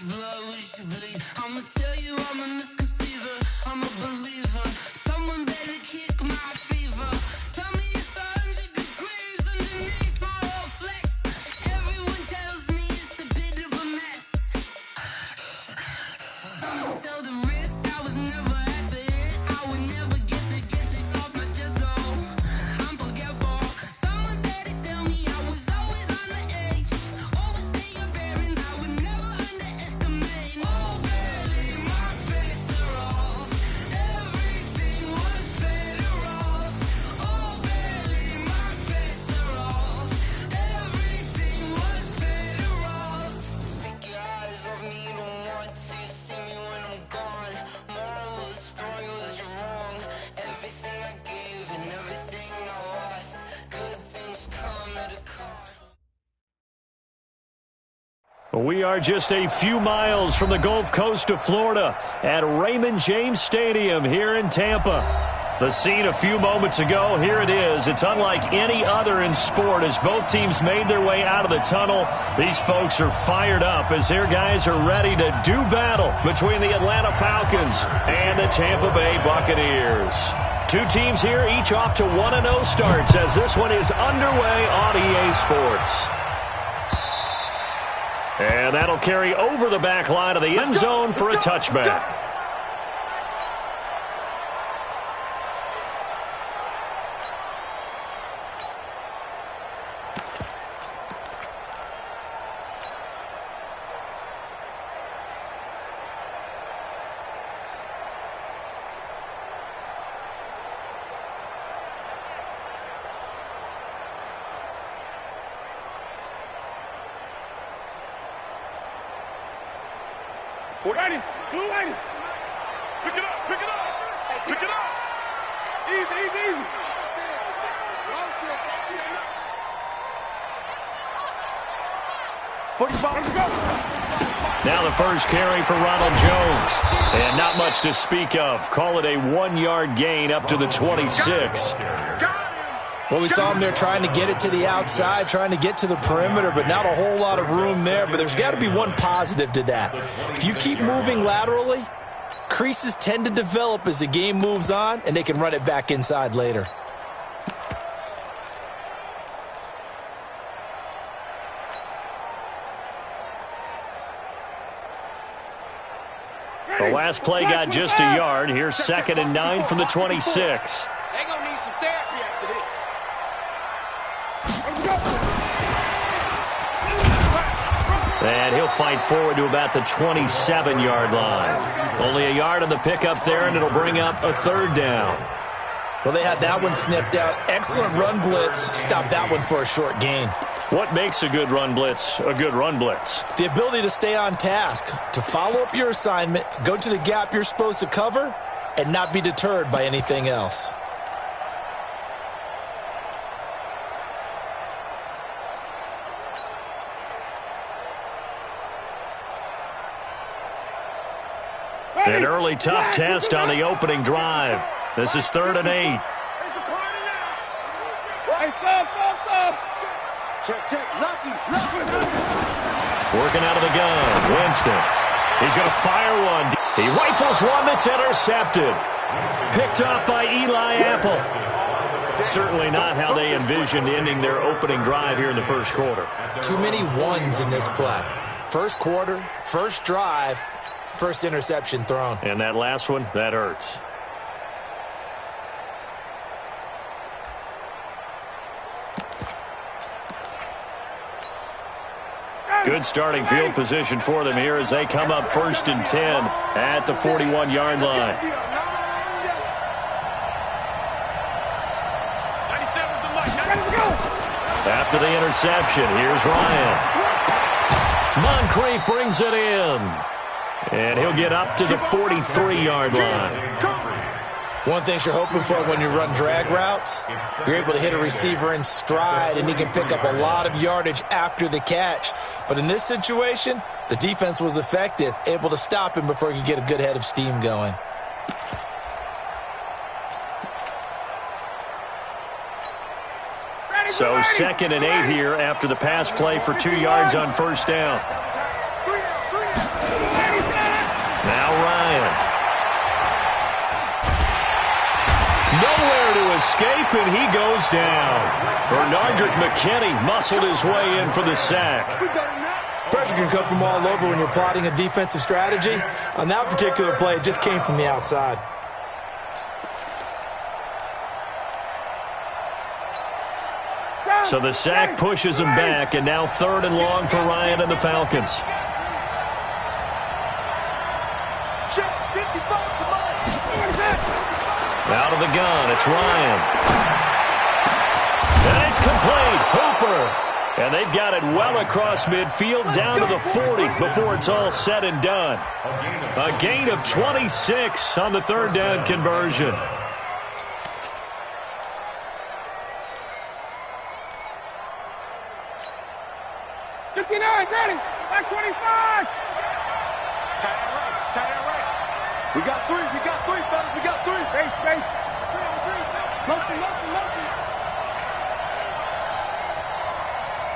blood, we should bleed. I'ma tell you I'm a misconceiver, I'm a believer. Someone better kick my fever. Tell me it's 100 degrees underneath my whole flesh. Everyone tells me it's a bit of a mess. Someone tell the risk I was never at the end. I would never get it off my chest, though. I'm forgetful. Someone better tell me I was always on the edge. Always stay your bearings, I would never underestimate. Oh, barely, my bets are off. Everything was better off. Oh, barely, my bets are off. Everything was better off. Take your eyes off me, don't want to see me when I'm gone. Moral of the story was you're wrong. Everything I gave and everything I lost. Good things come at a cost. We are just a few miles from the Gulf Coast of Florida at Raymond James Stadium here in Tampa. The scene a few moments ago, here it is. It's unlike any other in sport as both teams made their way out of the tunnel. These folks are fired up as their guys are ready to do battle between the Atlanta Falcons and the Tampa Bay Buccaneers. Two teams here, each off to 1-0 starts as this one is underway on EA Sports. And that'll carry over the back line of the end zone for a touchback. Ready, blue lady. Pick it up, pick it up, pick it up. Easy, easy, easy. Now the first carry for Ronald Jones. And not much to speak of. Call it a 1-yard gain up to the 26. Well, we saw him there trying to get it to the outside, trying to get to the perimeter, but not a whole lot of room there. But there's got to be one positive to that. If you keep moving laterally, creases tend to develop as the game moves on, and they can run it back inside later. The last play got just a yard. Here's 2nd and 9 from the 26. They're going to need some therapy after this. And he'll fight forward to about the 27-yard line. Only a yard on the pickup there, and it'll bring up a 3rd down. Well, they had that one sniffed out. Excellent run blitz. Stopped that one for a short gain. What makes a good run blitz a good run blitz? The ability to stay on task, to follow up your assignment, go to the gap you're supposed to cover, and not be deterred by anything else. An early tough test on the opening drive. This is 3rd and 8. Hey, stop. Check. Lucky. Working out of the gun. Winston. He's going to fire one. He rifles one that's intercepted. Picked off by Eli Apple. Certainly not how they envisioned ending their opening drive here in the first quarter. Too many ones in this play. First quarter, first drive, first interception thrown. And that last one, that hurts. Good starting field position for them here as they come up 1st and 10 at the 41-yard line. 97's the mic. Let's go. After the interception, here's Ryan. Moncrief brings it in. And he'll get up to the 43-yard line. One thing you're hoping for when you run drag routes, you're able to hit a receiver in stride, and he can pick up a lot of yardage after the catch. But in this situation, the defense was effective, able to stop him before he could get a good head of steam going. So 2nd and 8 here after the pass play for 2 yards on 1st down. Now Ryan. Nowhere to escape, and he goes down. Bernardrick McKinney muscled his way in for the sack. Pressure can come from all over when you're plotting a defensive strategy. On that particular play, it just came from the outside. So the sack pushes him back, and now 3rd and long for Ryan and the Falcons. Out of the gun, it's Ryan. And it's complete. Hooper. And they've got it well across midfield, down to the 40 before it's all said and done. A gain of 26 on the 3rd down conversion. Ready. Back 25. Tie it right. We got three, fellas. We got three. Base. Motion.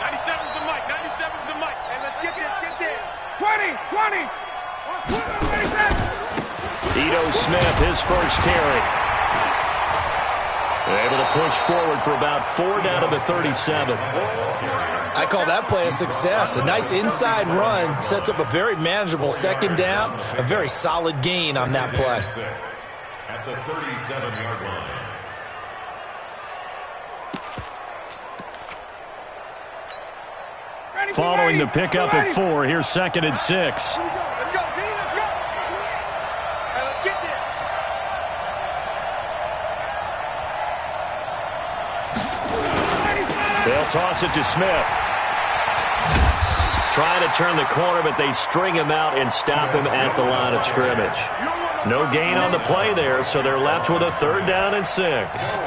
97's the mic. Hey, let's get this. 20. Ito Smith, his first carry. They're able to push forward for about 4 down to the 37. I call that play a success. A nice inside run sets up a very manageable 2nd down. A very solid gain on that play. At the 37-yard line. Following the pickup of 4, here's 2nd and 6. Let's go, D. Let's go. Hey, let's get there. They'll toss it to Smith. Trying to turn the corner, but they string him out and stop him at the line of scrimmage. No gain on the play there, so they're left with a 3rd down and 6.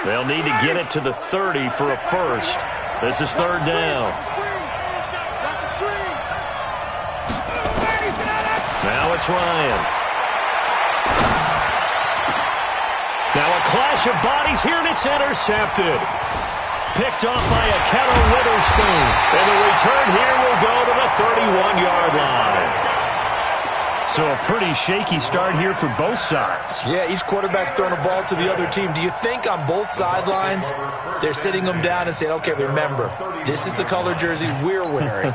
They'll need to get it to the 30 for a first. This is 3rd down. Now it's Ryan. Now a clash of bodies here, and it's intercepted. Picked off by a Keller Witherspoon. And the return here will go to the 31-yard line. So a pretty shaky start here for both sides. Yeah, each quarterback's throwing a ball to the other team. Do you think on both sidelines they're sitting them down and saying, okay, remember, this is the color jersey we're wearing.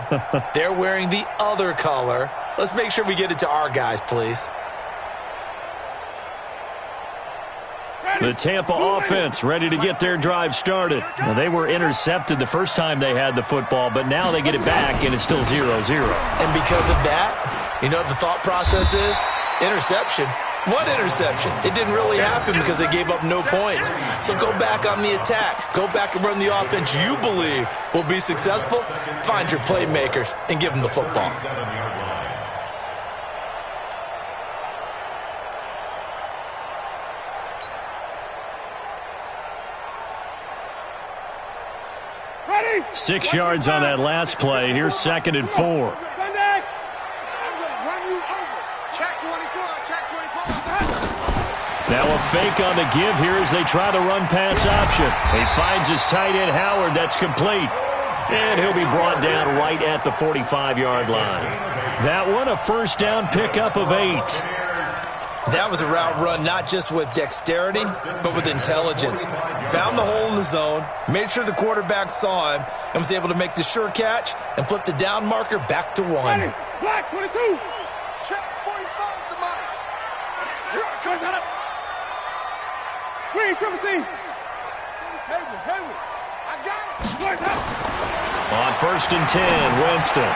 They're wearing the other color. Let's make sure we get it to our guys, please. The Tampa offense ready to get their drive started. Now, they were intercepted the first time they had the football, but now they get it back, and it's still 0-0. And because of that, you know what the thought process is? Interception. What interception? It didn't really happen because they gave up no points. So go back on the attack. Go back and run the offense you believe will be successful. Find your playmakers and give them the football. Ready? 6 yards on that last play. Here's 2nd and 4. Now a fake on the give here as they try the run-pass option. He finds his tight end, Howard. That's complete. And he'll be brought down right at the 45-yard line. That one, a first down pickup of 8. That was a route run not just with dexterity, but with intelligence. Found the hole in the zone, made sure the quarterback saw him, and was able to make the sure catch and flip the down marker back to 1. Black 22. Check 45 to mine. Here, come on. Green, triple team. Hayward. I got it. On 1st and 10, Winston.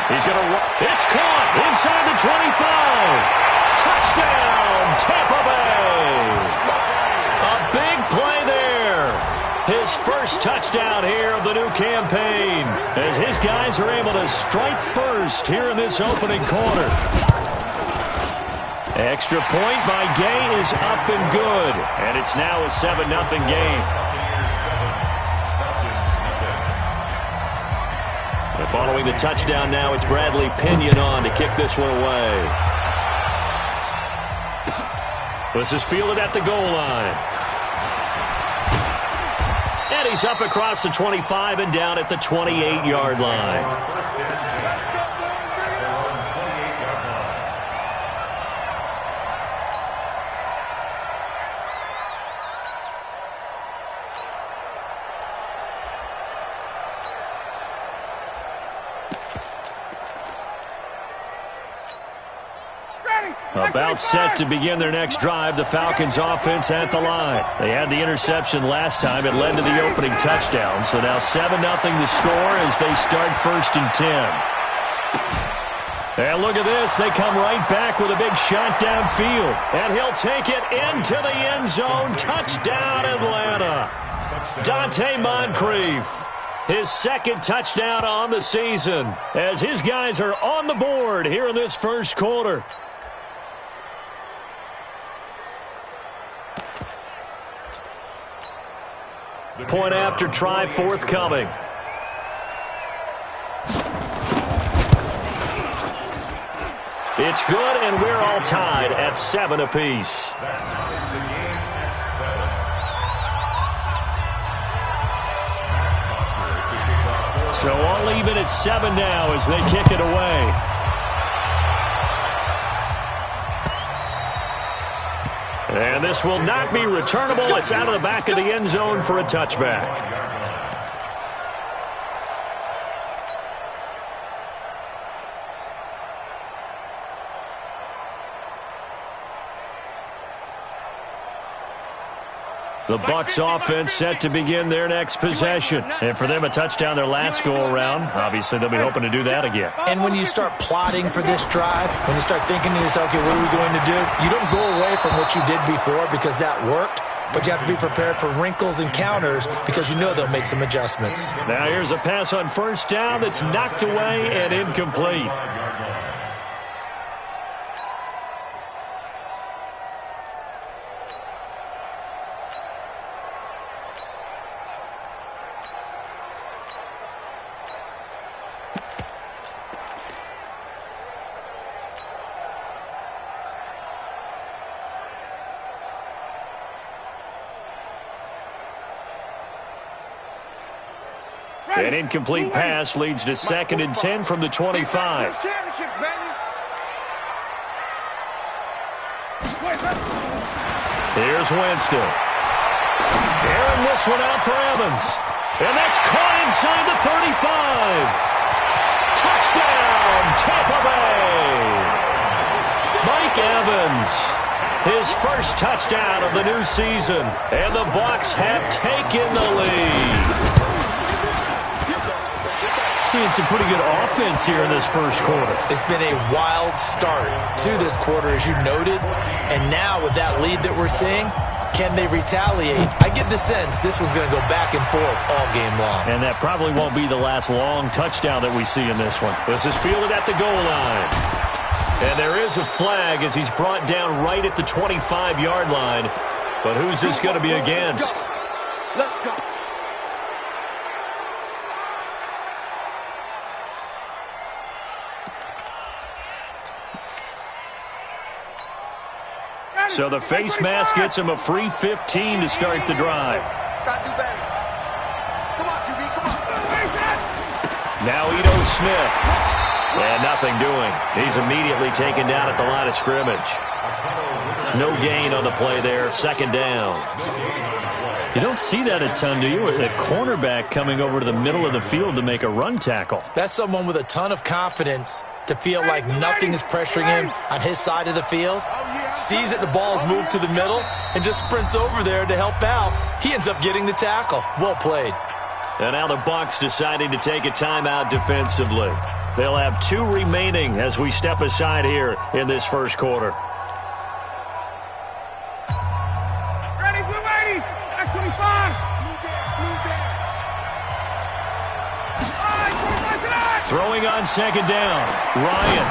He's going to run. It's caught inside the 25. Touchdown, Tampa Bay. A big play there. His first touchdown here of the new campaign as his guys are able to strike first here in this opening quarter. Extra point by Gay is up and good, and it's now a 7-0 game. And following the touchdown now, it's Bradley Pinion on to kick this one away. This is fielded at the goal line. And he's up across the 25 and down at the 28-yard line. About set to begin their next drive, the Falcons offense at the line. They had the interception last time. It led to the opening touchdown. So now 7-0 the score as they start 1st and 10. And look at this. They come right back with a big shot downfield. And he'll take it into the end zone. Touchdown, Atlanta. Dante Moncrief. His 2nd touchdown on the season as his guys are on the board here in this first quarter. Point after try forthcoming. It's good, and we're all tied at 7 apiece. So all even at 7 now as they kick it away. And this will not be returnable. It's out of the back of the end zone for a touchback. The Bucs offense set to begin their next possession. And for them, a touchdown their last go-around. Obviously, they'll be hoping to do that again. And when you start plotting for this drive, when you start thinking to yourself, okay, what are we going to do? You don't go away from what you did before because that worked, but you have to be prepared for wrinkles and counters because you know they'll make some adjustments. Now here's a pass on 1st down that's knocked away and incomplete. An incomplete pass leads to 2nd and 10 from the 25. Here's Winston. Airing this one out for Evans. And that's caught inside the 35. Touchdown, Tampa Bay. Mike Evans. His first touchdown of the new season. And the Bucs have taken the lead. Seeing some pretty good offense here in this first quarter. It's been a wild start to this quarter, as you noted. And now with that lead that we're seeing, can they retaliate? I get the sense this one's going to go back and forth all game long. And that probably won't be the last long touchdown that we see in this one. This is fielded at the goal line. And there is a flag as he's brought down right at the 25-yard line. But who's this going to be against? Let's go. So the face mask gets him a free 15 to start the drive. Gotta do better. Come on, QB, come on. Now Ito Smith. And nothing doing. He's immediately taken down at the line of scrimmage. No gain on the play there. 2nd down. You don't see that a ton, do you? A cornerback coming over to the middle of the field to make a run tackle. That's someone with a ton of confidence to feel like nothing is pressuring him on his side of the field. Sees that the ball's moved to the middle and just sprints over there to help out. He ends up getting the tackle. Well played. And now the Bucs deciding to take a timeout defensively. They'll have 2 remaining as we step aside here in this first quarter. Ready, blue 80. That's 25. Throwing on 2nd down. Ryan.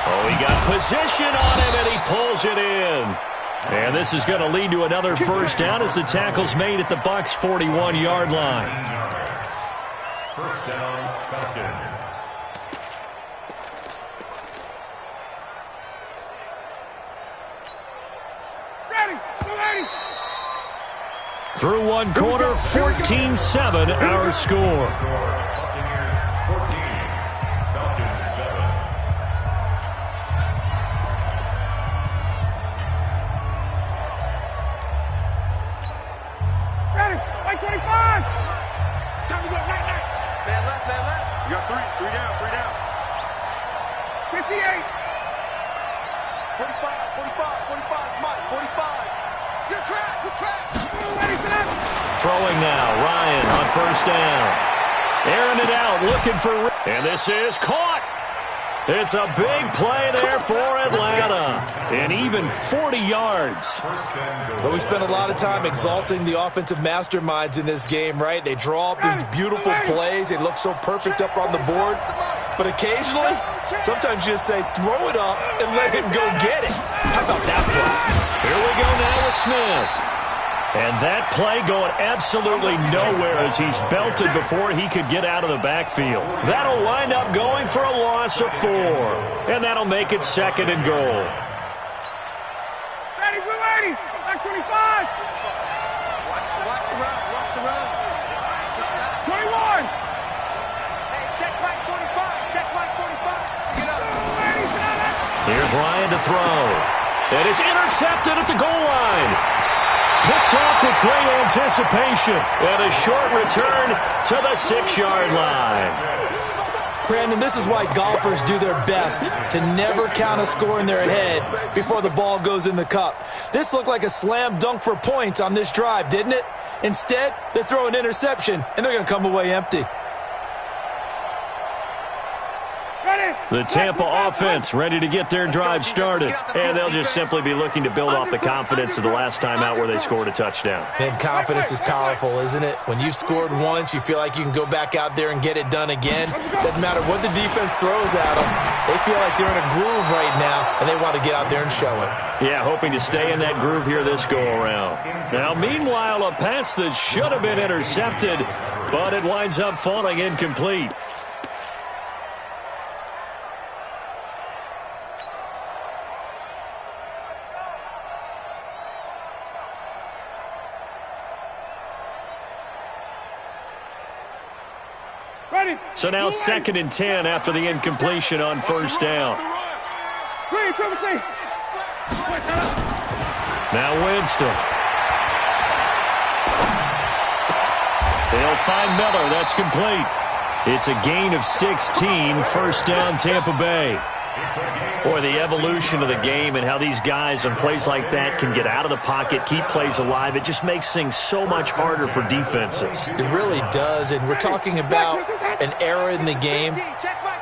Oh, he got position on him, and he pulls it in. And this is going to lead to another 1st down as the tackle's made at the Bucs' 41-yard line. 1st down, Falcons. Through one quarter, 14-7 our score. Buccaneers 14, Falcons 7. Ready, right 25. Time to go, right. Man left. You got three down. 58. 45, Mike, 45. Good track. Throwing now, Ryan on first down. Airing it out, looking for... And this is caught. It's a big play there for Atlanta. And even 40 yards. But we spent a lot of time exalting the offensive masterminds in this game, right? They draw up these beautiful plays. They look so perfect up on the board. But occasionally, sometimes you just say, throw it up and let him go get it. How about that play? Here we go now with Smith. And that play going absolutely nowhere as he's belted before he could get out of the backfield. That'll wind up going for a loss of 4. And that'll make it 2nd and goal. Ready, blue 80. Back 25. Watch the run. 21. Hey, check right 45. Get up. Here's Ryan to throw. And it's intercepted at the goal line. Picked off with great anticipation. And a short return to the 6-yard line. Brandon, this is why golfers do their best to never count a score in their head before the ball goes in the cup. This looked like a slam dunk for points on this drive, didn't it? Instead, they throw an interception, and they're going to come away empty. The Tampa offense ready to get their drive started. And they'll just simply be looking to build off the confidence of the last time out where they scored a touchdown. And confidence is powerful, isn't it? When you've scored once, you feel like you can go back out there and get it done again. Doesn't matter what the defense throws at them. They feel like they're in a groove right now, and they want to get out there and show it. Yeah, hoping to stay in that groove here this go-around. Now, meanwhile, a pass that should have been intercepted, but it winds up falling incomplete. So now 2nd and 10 after the incompletion on first down. Now Winston. They'll find Miller. That's complete. It's a gain of 16. First down, Tampa Bay. Boy, the evolution of the game and how these guys on plays like that can get out of the pocket, keep plays alive, it just makes things so much harder for defenses. It really does, and we're talking about an era in the game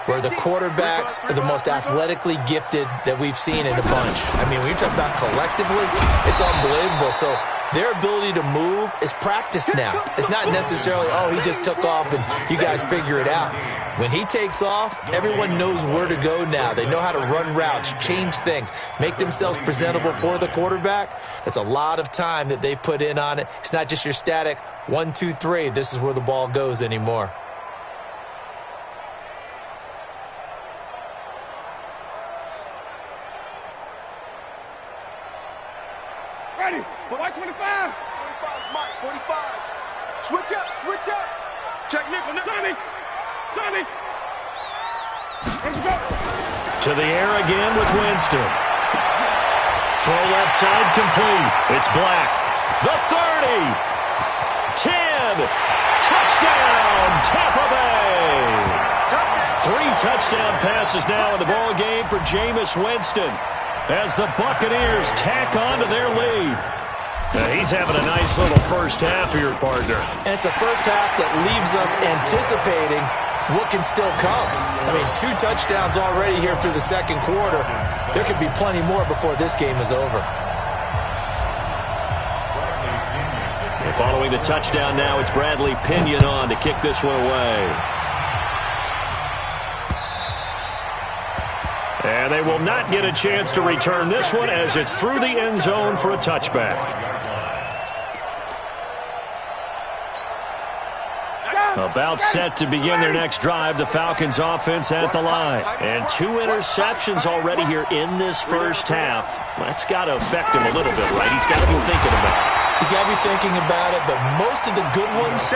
where the quarterbacks are the most athletically gifted that we've seen in a bunch. I mean, when you talk about collectively, it's unbelievable. So their ability to move is practiced now. It's not necessarily, oh, he just took off and you guys figure it out. When he takes off, everyone knows where to go now. They know how to run routes, change things, make themselves presentable for the quarterback. That's a lot of time that they put in on it. It's not just your static 1, 2, 3. This is where the ball goes anymore. Ready, for like 25. 45, Mike, 45. Switch up. Check nickel. Tommy. To the air again with Winston. Throw left side complete. It's Black. The 30. 10. Touchdown, Tampa Bay. 3 touchdown passes now in the ball game for Jameis Winston as the Buccaneers tack on to their lead. Now he's having a nice little first half here, partner. And it's a first half that leaves us anticipating what can still come. I mean, 2 touchdowns already here through the second quarter. There could be plenty more before this game is over. And following the touchdown now, it's Bradley Pinion on to kick this one away. And they will not get a chance to return this one as it's through the end zone for a touchback. About set to begin their next drive, the Falcons offense at the line. And 2 interceptions already here in this first half. That's got to affect him a little bit, right? He's got to be thinking about it. He's got to be thinking about it, but most of the good ones,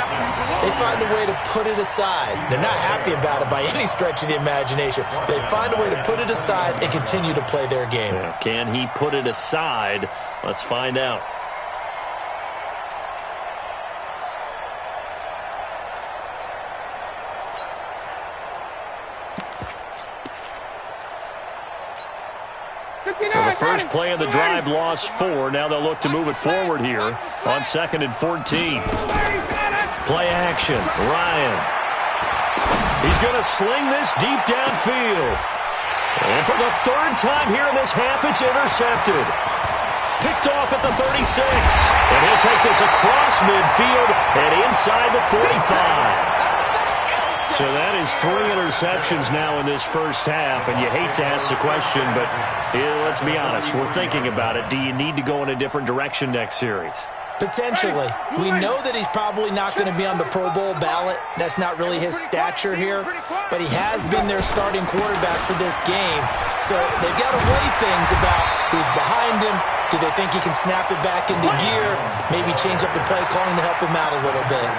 they find a way to put it aside. They're not happy about it by any stretch of the imagination. They find a way to put it aside and continue to play their game. Yeah, can he put it aside? Let's find out. Well, the first play of the drive lost 4. Now they'll look to move it forward here on 2nd and 14. Play action. Ryan. He's going to sling this deep downfield. And for the 3rd time here in this half, it's intercepted. Picked off at the 36. And he'll take this across midfield and inside the 45. So that is 3 interceptions now in this first half, and you hate to ask the question, but let's be honest, we're thinking about it. Do you need to go in a different direction next series? Potentially. We know that he's probably not going to be on the Pro Bowl ballot. That's not really his stature here, but he has been their starting quarterback for this game. So they've got to weigh things about who's behind him. Do they think he can snap it back into gear? Maybe change up the play calling to help him out a little bit.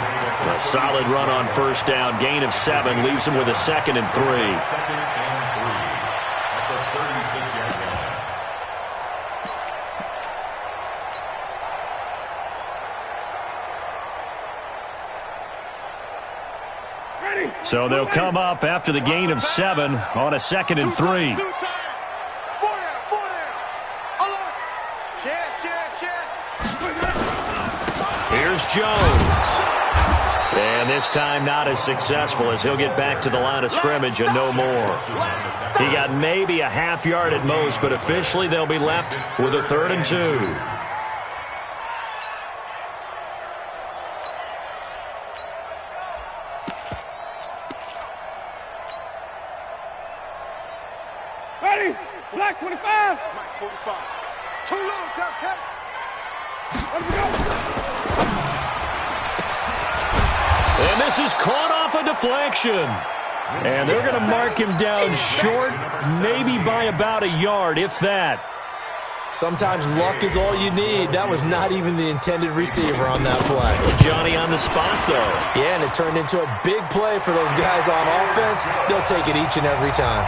A solid run on first down. Gain of 7 leaves him with a 2nd and 3. So they'll come up after the gain of 7 on a 2nd and 3. Here's Jones. And this time not as successful as he'll get back to the line of scrimmage and no more. He got maybe a half yard at most, but officially they'll be left with a 3rd and 2. Black 25. 45. Too low, Cap. Let me go. And this is caught off a deflection. And they're going to mark him down short, maybe by about a yard, if that. Sometimes luck is all you need. That was not even the intended receiver on that play. Johnny on the spot, though. Yeah, and it turned into a big play for those guys on offense. They'll take it each and every time.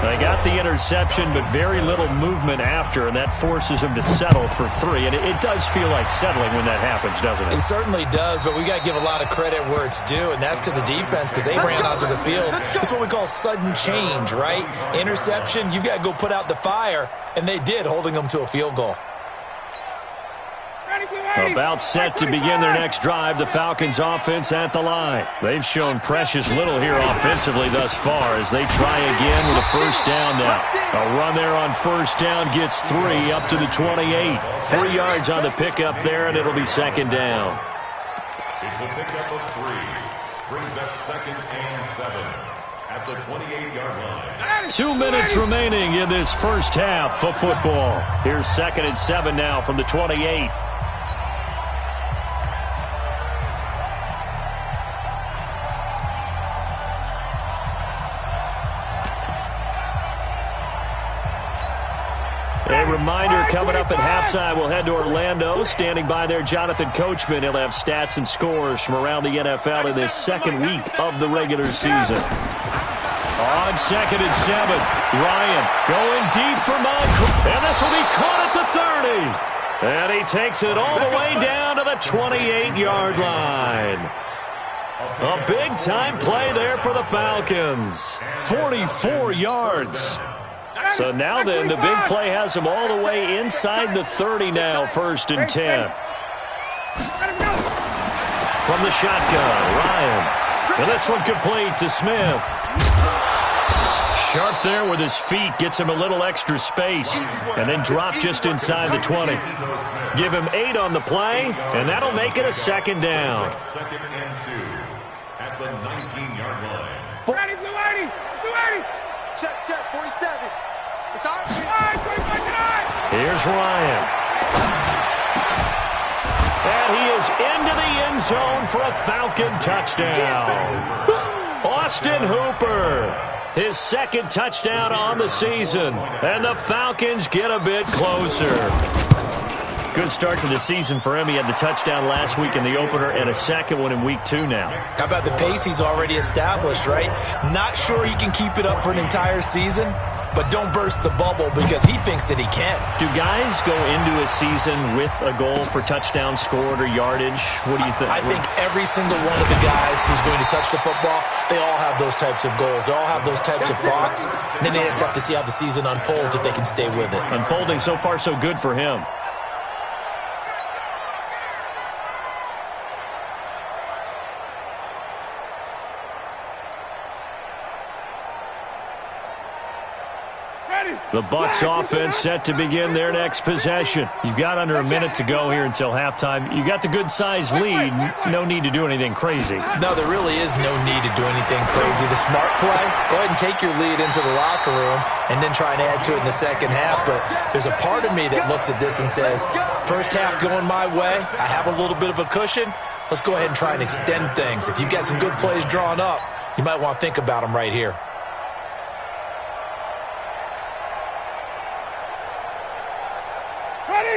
They got the interception, but very little movement after, and that forces him to settle for 3. And it does feel like settling when that happens, doesn't it? It certainly does, but we got to give a lot of credit where it's due, and that's to the defense because they ran onto the field. It's what we call sudden change, right? Interception, you got to go put out the fire, and they did, holding them to a field goal. About set to begin their next drive, the Falcons offense at the line. They've shown precious little here offensively thus far as they try again with a first down now. A run there on first down gets 3 up to the 28. 3 yards on the pickup there, and it'll be 2nd down. It's a pickup of 3. Brings up 2nd and 7 at the 28-yard line. 2 minutes remaining in this first half of football. Here's 2nd and 7 now from the 28. A reminder coming up at halftime, we'll head to Orlando. Standing by there, Jonathan Coachman. He'll have stats and scores from around the NFL in this 2nd week of the regular season. On 2nd and 7, Ryan going deep for Moncrief. And this will be caught at the 30. And he takes it all the way down to the 28-yard line. A big-time play there for the Falcons. 44 yards. So now then, the big play has him all the way inside the 30 now, 1st and 10. From the shotgun, Ryan. And this one complete to Smith. Sharp there with his feet, gets him a little extra space, and then drop just inside the 20. Give him 8 on the play, and that'll make it a 2nd down. 2nd and 2 at the 19-yard line. 280. Check, 47. Here's Ryan. And he is into the end zone for a Falcon touchdown. Austin Hooper, his second touchdown on the season. And the Falcons get a bit closer. Good start to the season for him. He had the touchdown last week in the opener and a second one in week 2 now. How about the pace he's already established, right? Not sure he can keep it up for an entire season, but don't burst the bubble because he thinks that he can. Do guys go into a season with a goal for touchdown scored or yardage? What do you think? I think every single one of the guys who's going to touch the football, they all have those types of goals. They all have those types of thoughts. And then they just have to see how the season unfolds if they can stay with it. Unfolding so far so good for him. The Bucs offense set to begin their next possession. You've got under a minute to go here until halftime. You got the good-sized lead. No need to do anything crazy. No, there really is no need to do anything crazy. The smart play, go ahead and take your lead into the locker room and then try and add to it in the second half. But there's a part of me that looks at this and says, first half going my way, I have a little bit of a cushion. Let's go ahead and try and extend things. If you've got some good plays drawn up, you might want to think about them right here.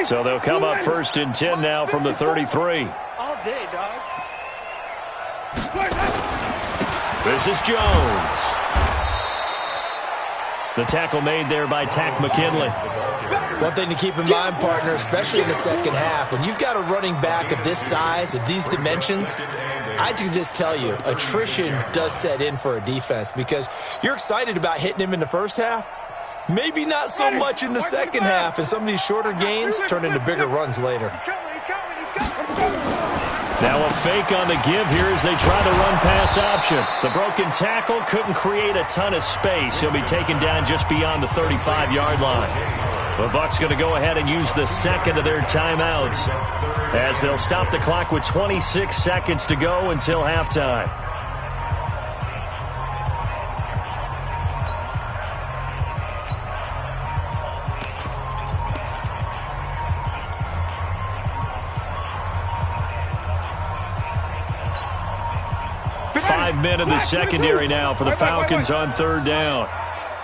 So they'll come up first and 10 now from the 33. All day, dog. This is Jones. The tackle made there by Tack McKinley. One thing to keep in mind, partner, especially in the second half, when you've got a running back of this size, of these dimensions, I can just tell you, attrition does set in for a defense because you're excited about hitting him in the first half. Maybe not so much in the second half, and some of these shorter gains turn into bigger runs later. Now a fake on the give here as they try the run-pass option. The broken tackle couldn't create a ton of space. He'll be taken down just beyond the 35-yard line. The Bucs going to go ahead and use the second of their timeouts as they'll stop the clock with 26 seconds to go until halftime. Five men in the secondary now for the Falcons on third down.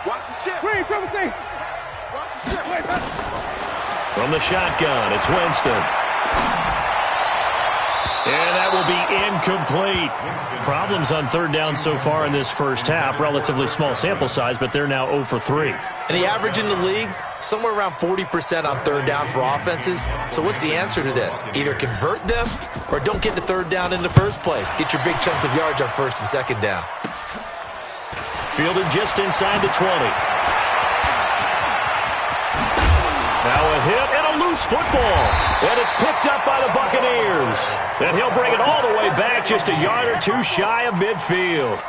Watch the shit. Watch the shit. From the shotgun, it's Winston. And that will be incomplete. Problems on third down so far in this first half. Relatively small sample size, but they're now 0 for 3. And the average in the league, somewhere around 40% on third down for offenses. So what's the answer to this? Either convert them or don't get the third down in the first place. Get your big chunks of yards on first and second down. Fielded just inside the 20. Now a hit and a loose football. And it's picked up by the Buccaneers. And he'll bring it all the way back just a yard or two shy of midfield.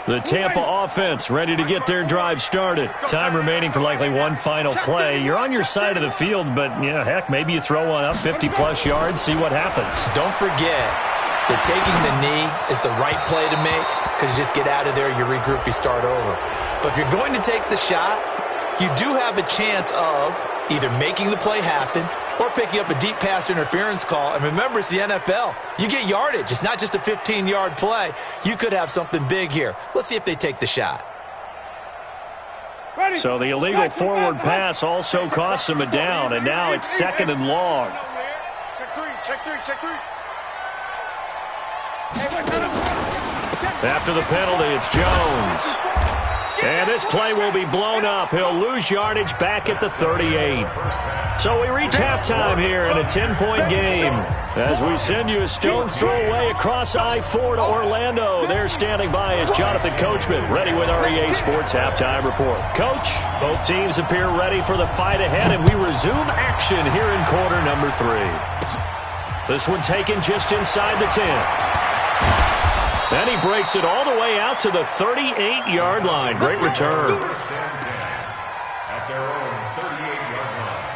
The Tampa offense ready to get their drive started. Time remaining for likely one final play. You're on your side of the field, but, yeah, heck, maybe you throw one up 50-plus yards, see what happens. Don't forget that taking the knee is the right play to make because you just get out of there, you regroup, you start over. But if you're going to take the shot, you do have a chance of either making the play happen or picking up a deep pass interference call. And remember, it's the NFL. You get yardage. It's not just a 15-yard play. You could have something big here. Let's see if they take the shot. So the illegal forward pass also costs him a down, and now it's second and long. Check three. After the penalty, it's Jones. And this play will be blown up. He'll lose yardage back at the 38. So we reach halftime here in a 10-point game. As we send you a stone's throw away across I-4 to Orlando. There standing by is Jonathan Coachman, ready with our EA Sports Halftime Report. Coach, both teams appear ready for the fight ahead, and we resume action here in quarter number 3. This one taken just inside the 10. Then he breaks it all the way out to the 38-yard line. Great return. At their own 38-yard line.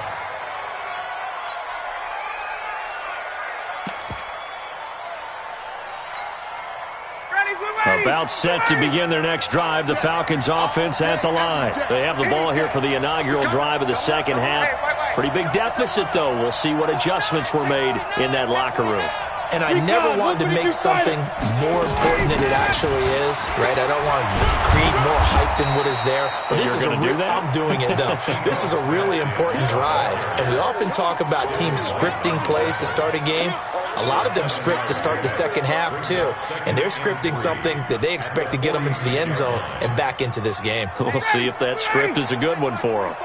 About set to begin their next drive. The Falcons offense at the line. They have the ball here for the inaugural drive of the second half. Pretty big deficit, though. We'll see what adjustments were made in that locker room. And I never wanted to make something more important than it actually is, right? I don't want to create more hype than what is there. But this is I'm doing it, though. This is a really important drive. And we often talk about teams scripting plays to start a game. A lot of them script to start the second half, too. And they're scripting something that they expect to get them into the end zone and back into this game. We'll see if that script is a good one for them.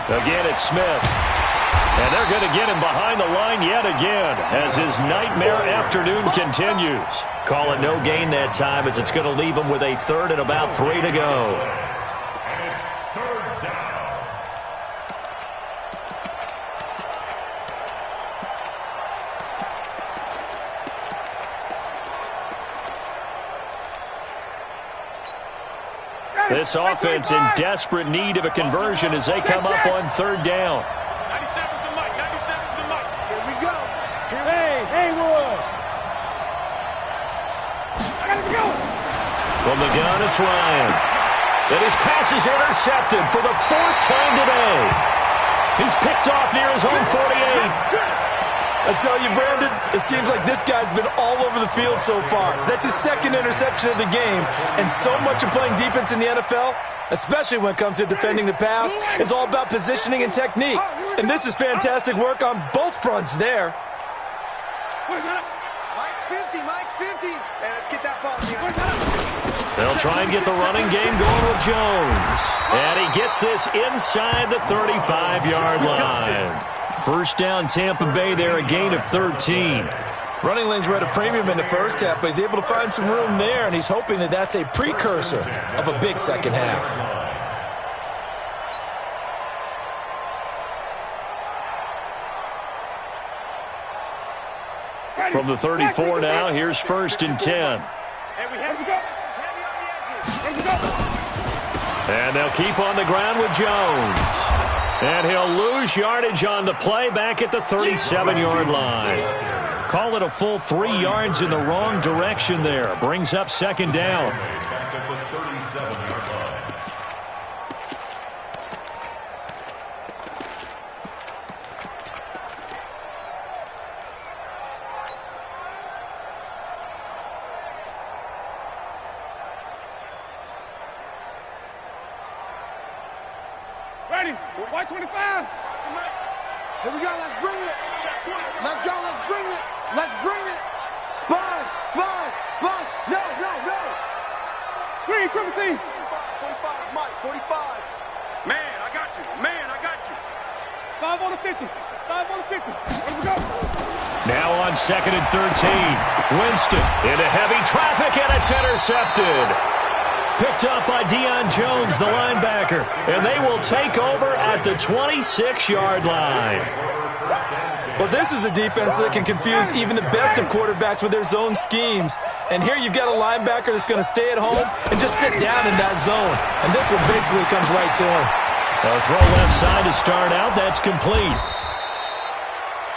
Again, it's Smith. And they're going to get him behind the line yet again as his nightmare afternoon continues. Call it no gain that time as it's going to leave him with a third and about 3 to go. And it's third down. This offense in desperate need of a conversion as they come up on third down. 97's the mic. 97's the mic. Here we go. Hey, Haywood. I gotta go. From the gun, it's Ryan. And his pass is intercepted for the 4th time today. He's picked off near his own 48. I tell you, Brandon, it seems like this guy's been all over the field so far. That's his 2nd interception of the game. And so much of playing defense in the NFL, especially when it comes to defending the pass, is all about positioning and technique. And this is fantastic work on both fronts there. Mike's 50. Mike's 50. Hey, let's get that ball. They'll try and get the running game going with Jones. And he gets this inside the 35-yard line. First down, Tampa Bay there, a gain of 13. Running lanes were at a premium in the first half, but he's able to find some room there, and he's hoping that that's a precursor of a big second half. From the 34 now, here's 1st and 10. And they'll keep on the ground with Jones. And he'll lose yardage on the play back at the 37-yard line. Call it a full 3 yards in the wrong direction there. Brings up 2nd down. Back at the 37-yard line. Ready? White 25. Here we go. Let's bring it. Let's go. Let's bring it. Let's bring it. Sponge. Sponge. Sponge. No. Green, triple team. 45, Mike. 45. Man, I got you. 5 on the 50. 5 on the 50. Here we go. Now on 2nd and 13. Winston into heavy traffic, and it's intercepted. Picked up by Deion Jones, the linebacker. And they will take over at the 26-yard line. Well, this is a defense that can confuse even the best of quarterbacks with their zone schemes. And here you've got a linebacker that's going to stay at home and just sit down in that zone. And this one basically comes right to him. A throw left side to start out. That's complete.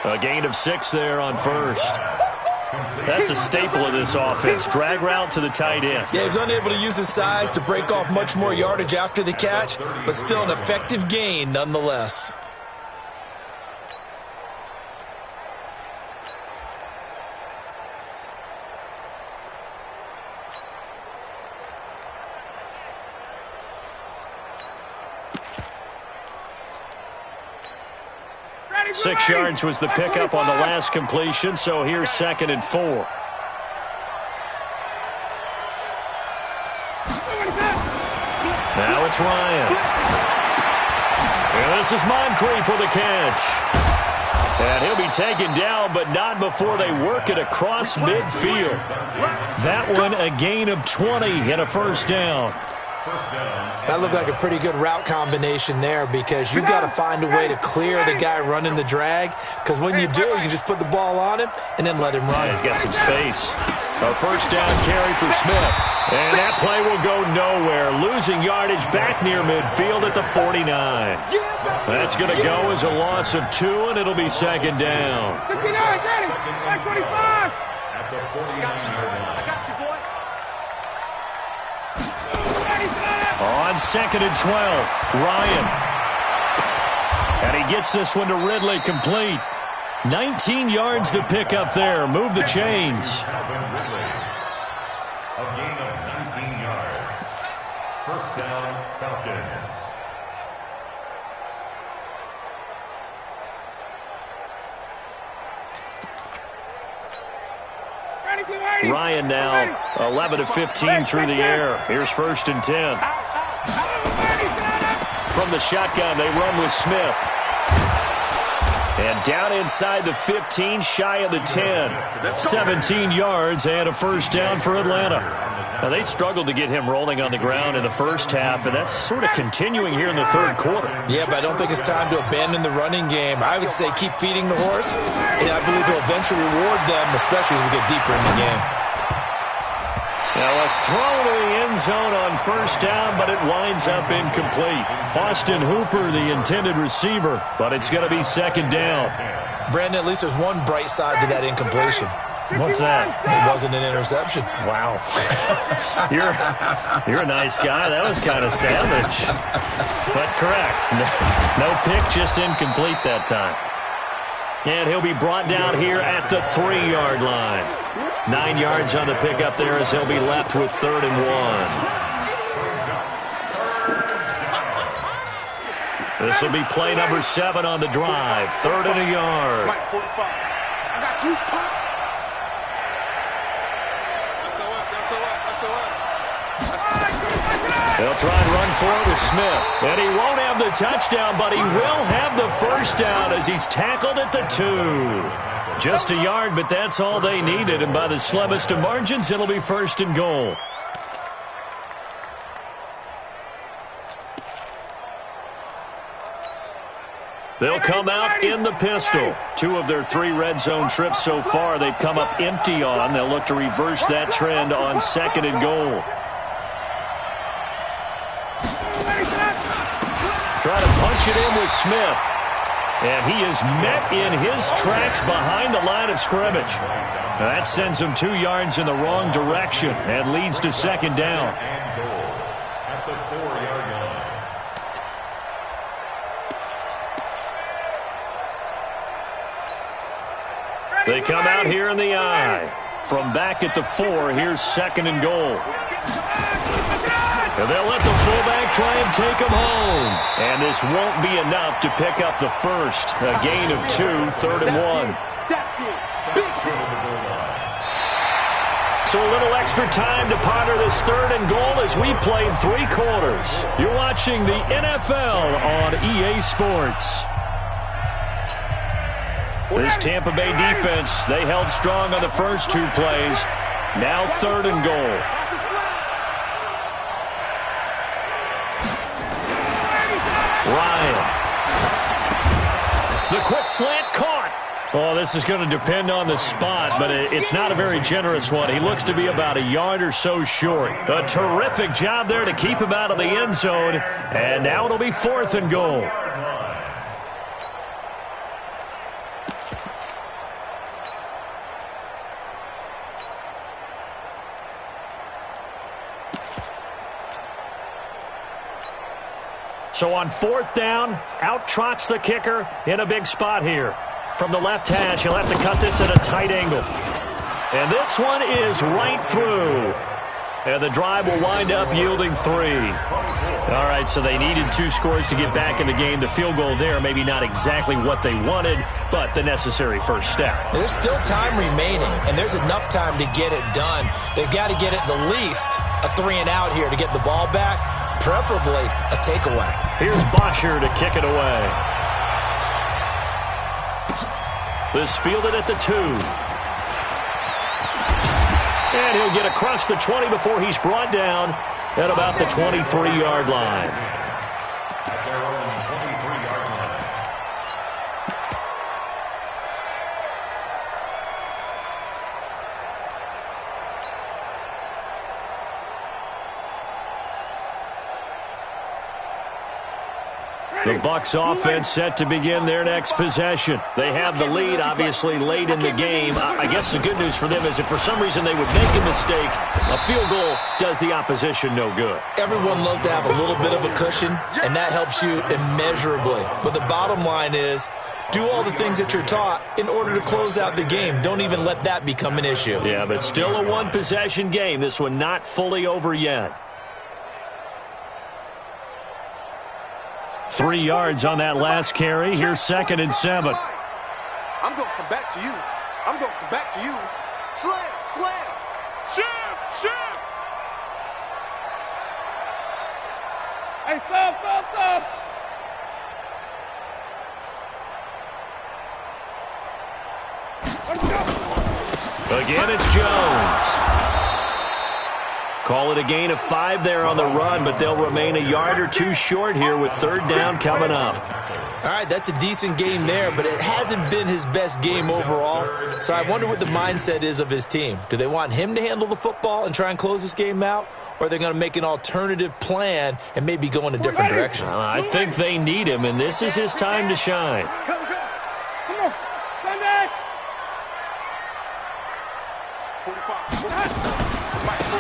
A gain of 6 there on 1st. That's a staple of this offense. Drag route to the tight end. Yeah, he was unable to use his size to break off much more yardage after the catch, but still an effective gain nonetheless. Ready, 6 yards was the pickup on the last completion, so here's 2nd and 4. Now it's Ryan. And this is Moncrief for the catch. And he'll be taken down, but not before they work it across midfield. That one a gain of 20 and a 1st down. First down. That looked like a pretty good route combination there because you've got to find a way to clear the guy running the drag, because when you do, you just put the ball on him and then let him run. Yeah, he's got some space. A first down carry for Smith. And that play will go nowhere. Losing yardage back near midfield at the 49. That's going to go as a loss of 2, and it'll be second down. 59, got it. 25. At the 49-yard line. I got you, boy. On second and 12, Ryan. And he gets this one to Ridley, complete. 19 yards to pick up there. Move the chains. A gain of 19 yards. First down, Falcons. Ryan now 11 of 15 through the air. Here's first and 10. From the shotgun, they run with Smith. And down inside the 15, shy of the 10. 17 yards and a first down for Atlanta. Now, they struggled to get him rolling on the ground in the first half, and that's sort of continuing here in the third quarter. Yeah, but I don't think it's time to abandon the running game. I would say keep feeding the horse, and I believe he'll eventually reward them, especially as we get deeper in the game. Now a throw to the end zone on first down, but it winds up incomplete. Austin Hooper, the intended receiver, but it's going to be second down. Brandon, at least there's one bright side to that incompletion. What's that? It wasn't an interception. Wow. You're a nice guy. That was kind of savage. But correct. No pick, just incomplete that time. And he'll be brought down here at the 3-yard line. 9 yards on the pickup there as he'll be left with 3rd and 1. This will be play number 7 on the drive. 3rd and a yard. Mike 45. I got you, Pop. They'll try and run for it with Smith. And he won't have the touchdown, but he will have the first down as he's tackled at the 2. Just a yard, but that's all they needed. And by the slimmest of margins, it'll be 1st and goal. They'll come out in the pistol. 2 of their 3 red zone trips so far they've come up empty on. They'll look to reverse that trend on 2nd and goal. Try to punch it in with Smith. And he is met in his tracks behind the line of scrimmage. That sends him 2 yards in the wrong direction and leads to 2nd down. And goal at the 4-yard line. They come out here in the eye. From back at the 4, here's 2nd and goal. And they'll let the fullback try and take him home. And this won't be enough to pick up the first. A gain of 2, 3rd and 1. So a little extra time to ponder this 3rd and goal as we played 3 quarters. You're watching the NFL on EA Sports. This Tampa Bay defense, they held strong on the first 2 plays. Now 3rd and goal. Ryan. The quick slant caught. Oh, this is going to depend on the spot, but it's not a very generous one. He looks to be about a yard or so short. A terrific job there to keep him out of the end zone. And now it'll be 4th and goal. So on 4th down, out trots the kicker in a big spot here. From the left hash, he'll have to cut this at a tight angle. And this one is right through. And the drive will wind up yielding 3. All right, so they needed 2 scores to get back in the game. The field goal there, maybe not exactly what they wanted, but the necessary first step. There's still time remaining, and there's enough time to get it done. They've got to get at the least a 3 and out here to get the ball back, preferably a takeaway. Here's Bosher to kick it away. This fielded at the 2. And he'll get across the 20 before he's brought down at about the 23-yard line. At their own 23-yard line. The Bucs offense set to begin their next possession. They have the lead, obviously, late in the game. I guess the good news for them is if for some reason they would make a mistake, a field goal does the opposition no good. Everyone loves to have a little bit of a cushion, and that helps you immeasurably. But the bottom line is, do all the things that you're taught in order to close out the game. Don't even let that become an issue. Yeah, but still a one-possession game. This one not fully over yet. 3 yards on that last carry. Here's 2nd and 7. I'm going to come back to you. I'm going to come back to you. Slam, slam. Sham, sham. Hey, stop. Again, it's Jones. Call it a gain of 5 there on the run, but they'll remain a yard or two short here with 3rd down coming up. All right, that's a decent game there, but it hasn't been his best game overall. So I wonder what the mindset is of his team. Do they want him to handle the football and try and close this game out? Or are they going to make an alternative plan and maybe go in a different direction? I think they need him, and this is his time to shine. Come on. Come back. 45.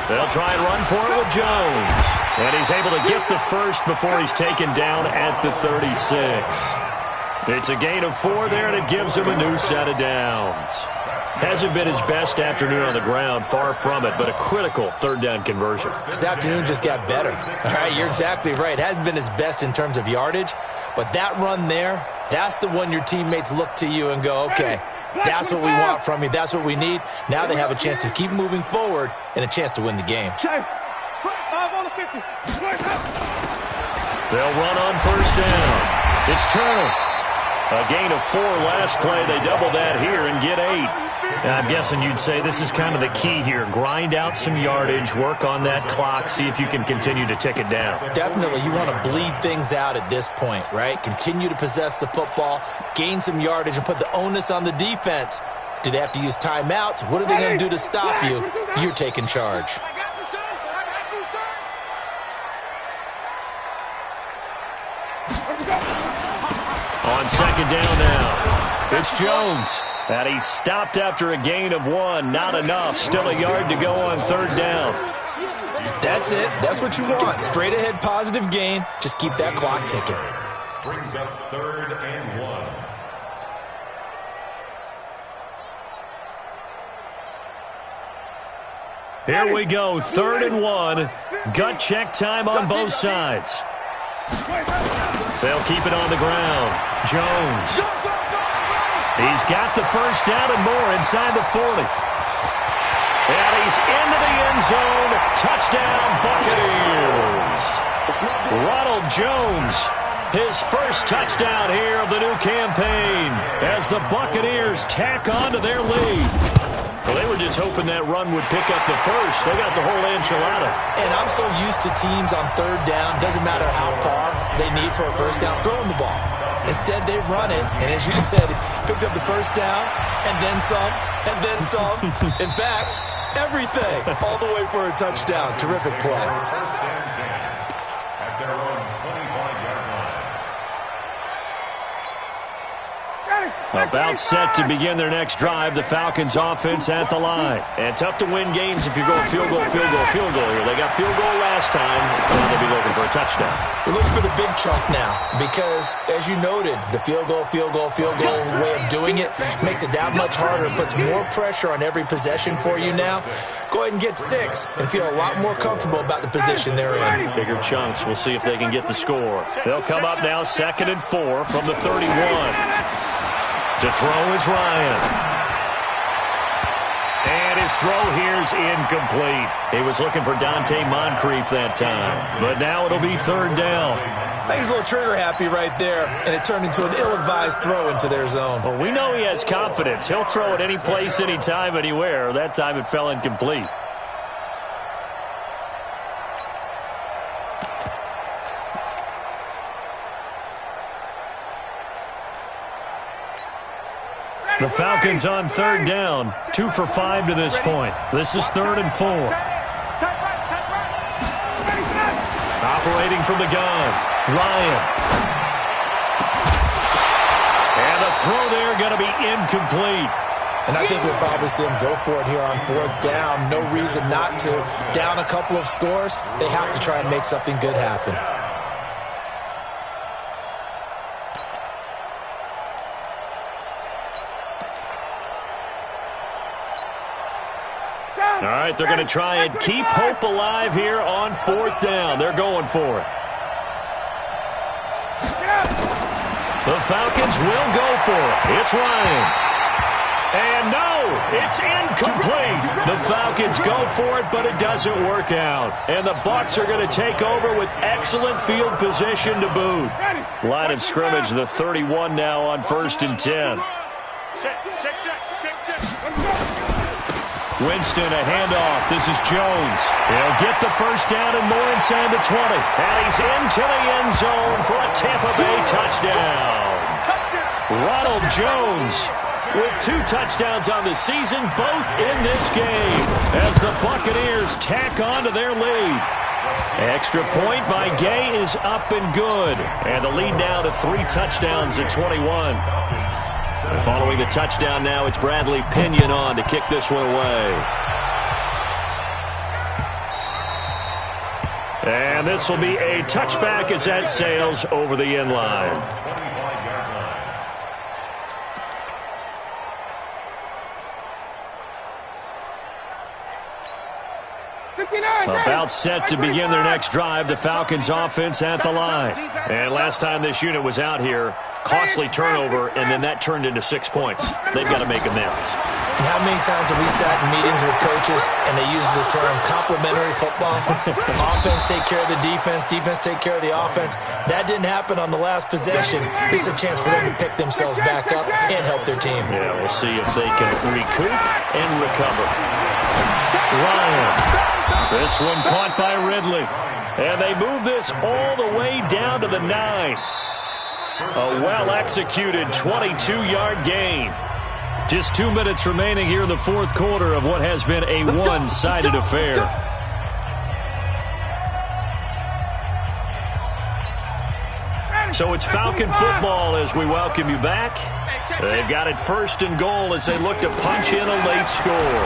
They'll try and run for it with Jones. And he's able to get the first before he's taken down at the 36. It's a gain of 4 there, and it gives him a new set of downs. Hasn't been his best afternoon on the ground, far from it, but a critical 3rd down conversion. This afternoon just got better. All right, you're exactly right. It hasn't been his best in terms of yardage, but that run there, that's the one your teammates look to you and go, okay, that's what we want from you. That's what we need. Now they have a chance to keep moving forward and a chance to win the game. 5 on the 50. They'll run on 1st down. It's Turner. A gain of 4 last play. They double that here and get 8. And I'm guessing you'd say this is kind of the key here. Grind out some yardage, work on that clock, see if you can continue to tick it down. Definitely, you want to bleed things out at this point, right? Continue to possess the football, gain some yardage, and put the onus on the defense. Do they have to use timeouts? What are they going to do to stop you? You're taking charge. I got you, son. I got you, son. On 2nd down now, it's Jones. And he's stopped after a gain of 1. Not enough. Still a yard to go on 3rd down. That's it. That's what you want. Straight ahead positive gain. Just keep that clock ticking. Brings up 3rd and 1. Here we go. 3rd and 1. Gut check time on both sides. They'll keep it on the ground. Jones. He's got the first down and more inside the 40. And he's into the end zone. Touchdown, Buccaneers. Ronald Jones, his first touchdown here of the new campaign as the Buccaneers tack on to their lead. Well, they were just hoping that run would pick up the first. They got the whole enchilada. And I'm so used to teams on 3rd down, doesn't matter how far they need for a first down, throwing the ball. Instead, they run it, and as you said, picked up the first down, and then some, and then some. In fact, everything, all the way for a touchdown. Terrific play. 1st and 10 at their own 25-yard line. About set to begin their next drive, the Falcons offense at the line. And tough to win games if you're going field goal here. They got field goal last time, and they'll be looking for a touchdown. We're looking for the big chunk now because, as you noted, the field goal way of doing it makes it that much harder and puts more pressure on every possession for you now. Go ahead and get 6 and feel a lot more comfortable about the position they're in. Bigger chunks. We'll see if they can get the score. They'll come up now 2nd and 4 from the 31. To throw is Ryan. And his throw here's incomplete. He was looking for Dante Moncrief that time. But now it'll be 3rd down. I think he's a little trigger happy right there, and it turned into an ill-advised throw into their zone. Well, we know he has confidence. He'll throw it any place, anytime, anywhere. That time it fell incomplete. The Falcons on third down, 2 for 5 to this point. This is 3rd and 4. Operating from the gun, Ryan. And the throw there going to be incomplete. And I think we'll probably see him go for it here on 4th down. No reason not to. Down a couple of scores, they have to try and make something good happen. All right, they're going to try and keep hope alive here on 4th down. They're going for it. The Falcons will go for it. It's Ryan. And no, it's incomplete. The Falcons go for it, but it doesn't work out. And the Bucs are going to take over with excellent field position to boot. Line of scrimmage, the 31 now on 1st and 10. Winston, a handoff. This is Jones. He'll get the first down and more inside the 20. And he's into the end zone for a Tampa Bay touchdown. Ronald Jones with 2 touchdowns on the season, both in this game, as the Buccaneers tack on to their lead. Extra point by Gay is up and good. And the lead now to 3 touchdowns at 21. Following the touchdown now, it's Bradley Pinion on to kick this one away. And this will be a touchback as that sails over the end line. About set to begin their next drive, the Falcons offense at the line. And last time this unit was out here, costly turnover, and then that turned into 6 points. They've got to make amends. And how many times have we sat in meetings with coaches and they use the term complementary football? Offense take care of the defense, defense take care of the offense. That didn't happen on the last possession. This is a chance for them to pick themselves back up and help their team. Yeah, we'll see if they can recoup and recover. Ryan. This one caught by Ridley. And they move this all the way down to the 9. A well-executed 22-yard gain. Just 2 minutes remaining here in the 4th quarter of what has been a one-sided affair. So it's Falcon football as we welcome you back. They've got it 1st and goal as they look to punch in a late score.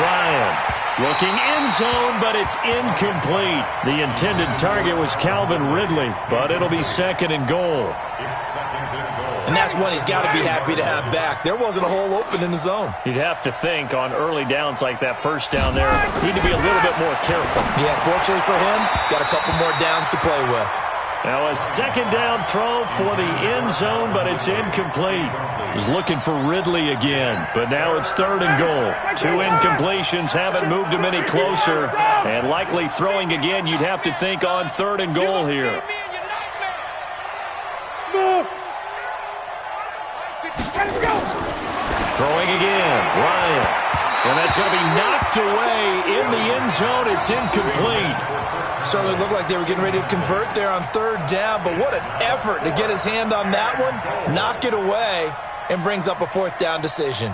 Ryan. Looking end zone, but it's incomplete. The intended target was Calvin Ridley, but it'll be 2nd and goal. And that's one he's got to be happy to have back. There wasn't a hole open in the zone. You'd have to think on early downs like that first down there, need to be a little bit more careful. Yeah, fortunately for him, got a couple more downs to play with. Now a 2nd down throw for the end zone, but it's incomplete. He's looking for Ridley again, but now it's 3rd and goal. 2 incompletions haven't moved him any closer, and likely throwing again, you'd have to think on 3rd and goal here. Throwing again, Ryan. And that's going to be knocked away in the end zone. It's incomplete. Certainly looked like they were getting ready to convert there on 3rd down, but what an effort to get his hand on that one, knock it away, and brings up a 4th down decision.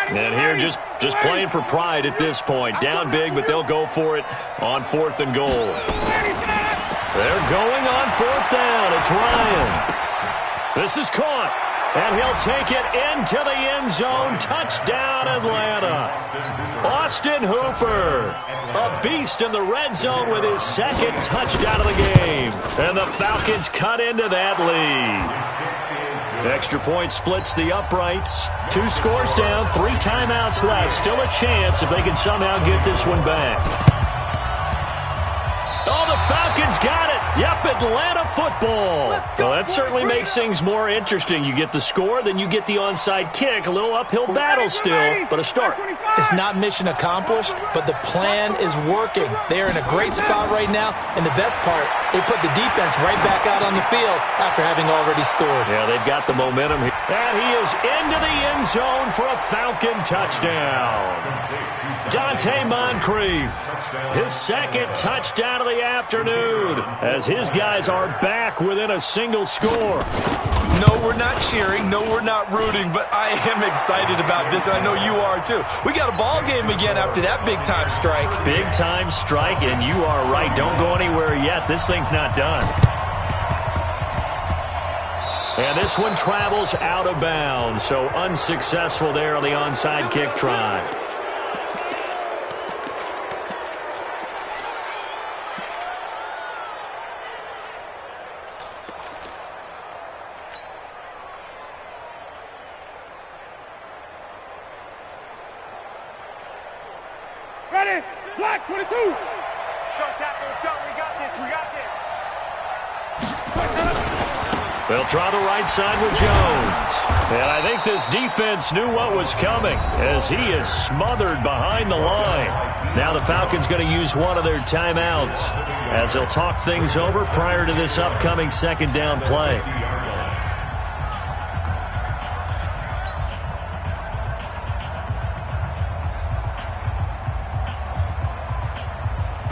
And here just playing for pride at this point. Down big, but they'll go for it on 4th and goal. They're going on 4th down. It's Ryan. This is caught. And he'll take it into the end zone. Touchdown, Atlanta. Austin Hooper, a beast in the red zone with his 2nd touchdown of the game. And the Falcons cut into that lead. Extra point splits the uprights. 2 scores down, 3 timeouts left. Still a chance if they can somehow get this one back. Oh, the Falcons got it. Yep, Atlanta football. Well, that certainly makes things more interesting. You get the score, then you get the onside kick. A little uphill battle still, but a start. It's not mission accomplished, but the plan is working. They are in a great spot right now, and the best part, they put the defense right back out on the field after having already scored. Yeah, they've got the momentum here. And he is into the end zone for a Falcon touchdown. Dante Moncrief, his 2nd touchdown of the afternoon, as his guys are back within a single score. No, we're not cheering. No, we're not rooting, but I am excited about this, and I know you are too. We got a ball game again after that big-time strike. Big-time strike, and you are right. Don't go anywhere yet. This thing's not done. And this one travels out of bounds, so unsuccessful there on the onside kick try. Ready? Black 22. Go, tackle. Let's go. We got this. We got this. They'll try the right side with Jones. And I think this defense knew what was coming as he is smothered behind the line. Now the Falcons going to use one of their timeouts as they'll talk things over prior to this upcoming second down play.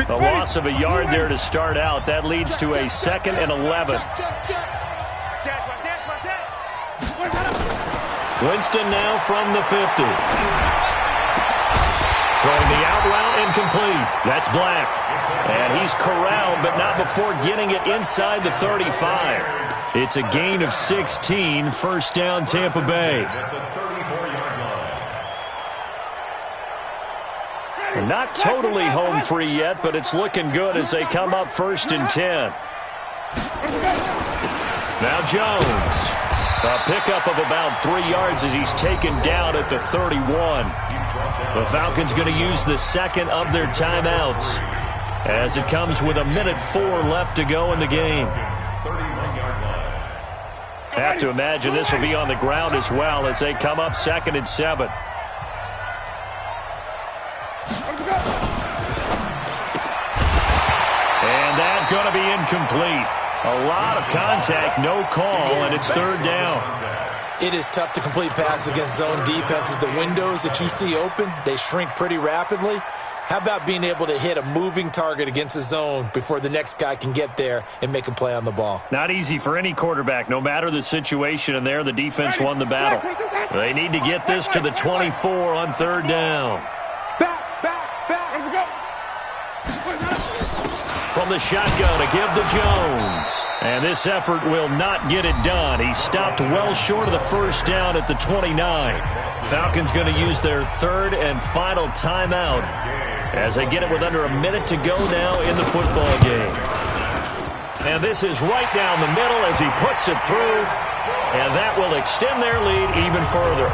A loss of a yard there to start out. That leads to a 2nd and 11. Winston now from the 50. Throwing the out route incomplete. That's Black. And he's corralled, but not before getting it inside the 35. It's a gain of 16. First down, Tampa Bay. Not totally home free yet, but it's looking good as they come up 1st and 10. Now Jones. A pickup of about 3 yards as he's taken down at the 31. The Falcons going to use the second of their timeouts as it comes with 1:04 left to go in the game. Have to imagine this will be on the ground as well as they come up 2nd and 7. And that's going to be incomplete. A lot of contact, no call, and it's 3rd down. It is tough to complete passes against zone defenses. The windows that you see open, they shrink pretty rapidly. How about being able to hit a moving target against a zone before the next guy can get there and make a play on the ball? Not easy for any quarterback, no matter the situation, and there the defense won the battle. They need to get this to the 24 on 3rd down. From the shotgun to give to Jones. And this effort will not get it done. He stopped well short of the first down at the 29. Falcons going to use their 3rd and final timeout as they get it with under a minute to go now in the football game. And this is right down the middle as he puts it through. And that will extend their lead even further.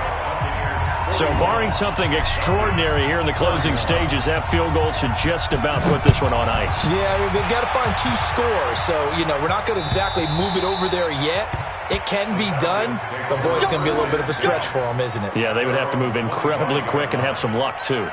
So barring something extraordinary here in the closing stages, that field goal should just about put this one on ice. Yeah, they've got to find 2 scores. So, we're not going to exactly move it over there yet. It can be done, but boy, it's going to be a little bit of a stretch for them, isn't it? Yeah, they would have to move incredibly quick and have some luck, too.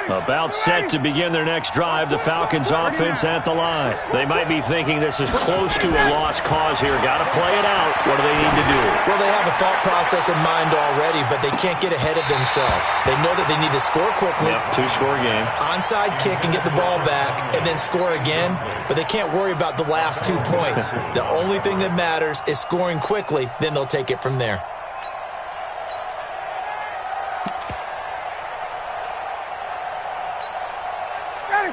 About set to begin their next drive, the Falcons offense at the line. They might be thinking this is close to a lost cause here. Got to play it out. What do they need to do? Well, they have a thought process in mind already, but they can't get ahead of themselves. They know that they need to score quickly. Yep, 2-score game. Onside kick and get the ball back and then score again, but they can't worry about the last 2 points. The only thing that matters is scoring quickly, then they'll take it from there.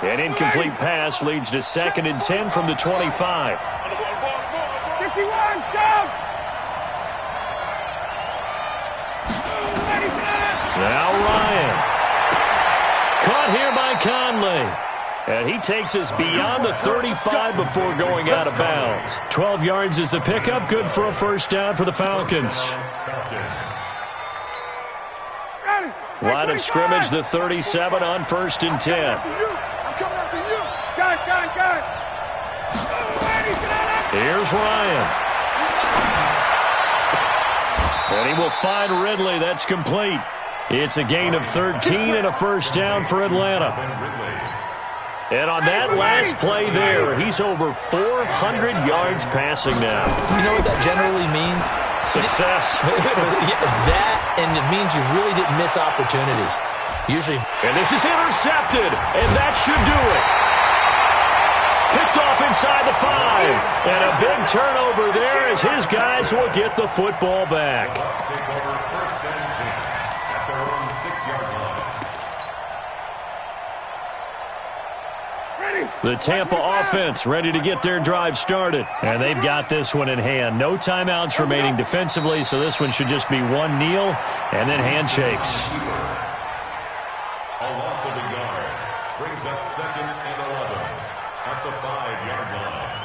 An incomplete pass leads to 2nd and 10 from the 25. 51, jump! Now Ryan. Caught here by Conley. And he takes us beyond the 35 before going out of bounds. 12 yards is the pickup. Good for a first down for the Falcons. Line of scrimmage, the 37 on 1st and 10. Here's Ryan. And he will find Ridley. That's complete. It's a gain of 13 and a first down for Atlanta. And on that last play there, he's over 400 yards passing now. You know what that generally means? Success. That, and it means you really didn't miss opportunities. Usually. And this is intercepted, and that should do it. Picked off inside the 5. And a big turnover there as his guys will get the football back. Take over first and 10 at their own 6-yard line. The Tampa offense ready to get their drive started. And they've got this one in hand. No timeouts remaining defensively, so this one should just be one kneel and then handshakes. A loss of a yard brings up 2nd and 11 at the 5-yard line.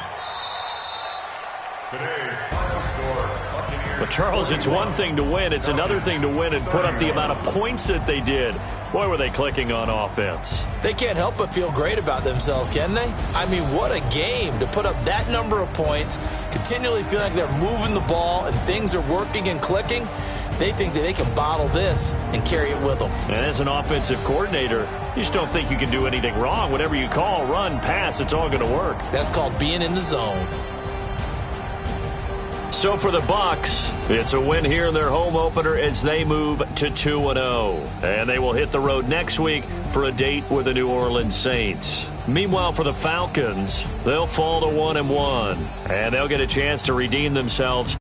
Today's final score, Buccaneers. But Charles, it's one thing to win. It's another thing to win and put up the amount of points that they did. Boy, were they clicking on offense. They can't help but feel great about themselves, can they? I mean, what a game to put up that number of points, continually feeling like they're moving the ball and things are working and clicking. They think that they can bottle this and carry it with them. And as an offensive coordinator, you just don't think you can do anything wrong. Whatever you call, run, pass, it's all going to work. That's called being in the zone. So for the Bucs, it's a win here in their home opener as they move to 2-0. And they will hit the road next week for a date with the New Orleans Saints. Meanwhile, for the Falcons, they'll fall to 1-1. And they'll get a chance to redeem themselves